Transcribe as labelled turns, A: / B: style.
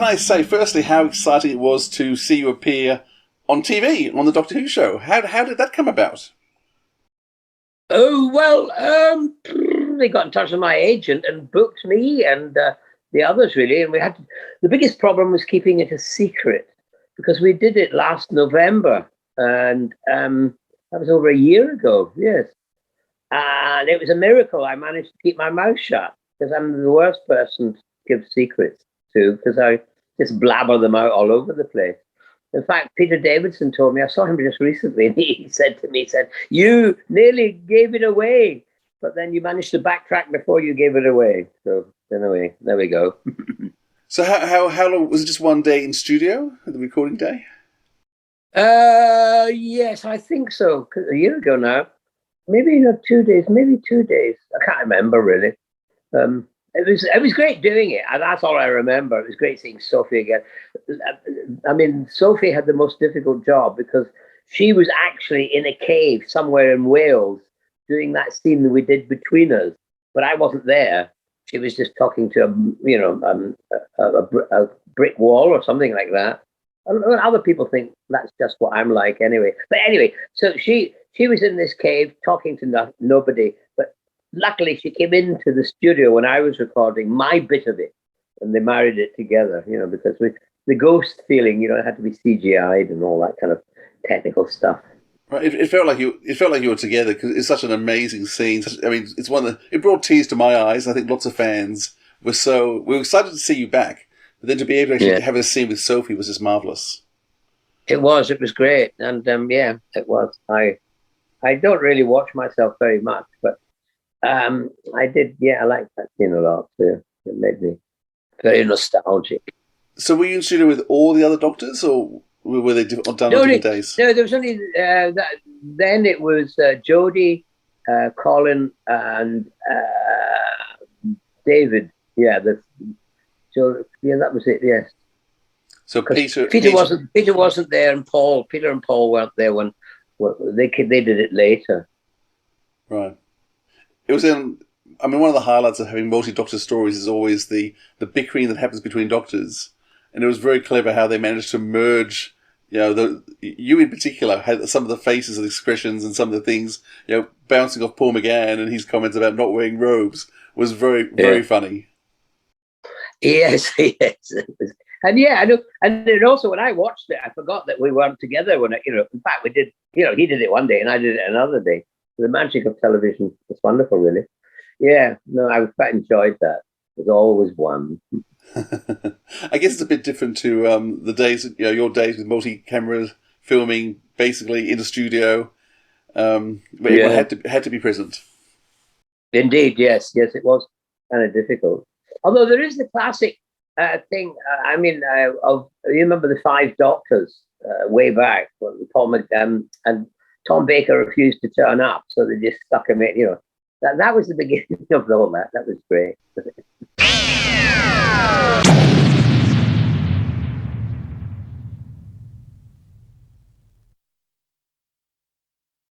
A: can I say, firstly, how exciting it was to see you appear on TV, on the Doctor Who show. How did that come about?
B: Oh, well, they got in touch with my agent and booked me and the others, really. And the biggest problem was keeping it a secret, because we did it last November, and that was over a year ago, yes. And it was a miracle I managed to keep my mouth shut, because I'm the worst person to give secrets to, because I just blabber them out all over the place. In fact, Peter Davidson told me, I saw him just recently, and he said to me, you nearly gave it away, but then you managed to backtrack before you gave it away. So anyway, there we go.
A: So how long, was it just one day in studio, the recording day?
B: Yes, I think so. A year ago now. Maybe not 2 days, maybe 2 days. I can't remember, really. It was great doing it, and that's all I remember. It was great seeing Sophie again. I mean, Sophie had the most difficult job, because she was actually in a cave somewhere in Wales doing that scene that we did between us, but I wasn't there. She was just talking to a brick wall or something like that. Other people think that's just what I'm like anyway. But anyway, so she was in this cave talking to nobody, but luckily she came into the studio when I was recording my bit of it, and they married it together, because the ghost feeling, it had to be CGI'd and all that kind of technical stuff.
A: Right, it felt like you were together, because it's such an amazing scene. I mean, it's one that it brought tears to my eyes. I think lots of fans we were excited to see you back, but then to be able to actually have a scene with Sophie was just marvelous. It
B: was great, and it was. I don't really watch myself very much, but I did. Yeah, I liked that scene a lot too. It made me very nostalgic.
A: So were you in studio with all the other Doctors, or were they done on different days?
B: No, there was only that. Then it was Jodie, Colin, and David. Yeah, that was it. Yes.
A: So Peter
B: wasn't there, and Peter and Paul weren't there when they did it later.
A: Right. It was one of the highlights of having multi-Doctor stories is always the bickering that happens between Doctors. And it was very clever how they managed to merge, you in particular had some of the faces and expressions and some of the things, bouncing off Paul McGann and his comments about not wearing robes was very, very funny.
B: Yes, yes. And I know. And then also when I watched it, I forgot that we weren't together when in fact we did, he did it one day and I did it another day. The magic of television was wonderful, really. Yeah, no, I quite enjoyed that. There's always one.
A: I guess it's a bit different to the days, your days with multi-camera filming, basically in the studio, where everyone had to be present. Indeed,
B: yes, it was kind of difficult. Although there is the classic thing. You remember the Five Doctors way back when Paul McGann and Tom Baker refused to turn up, so they just stuck him in. That was the beginning of all that. That was great.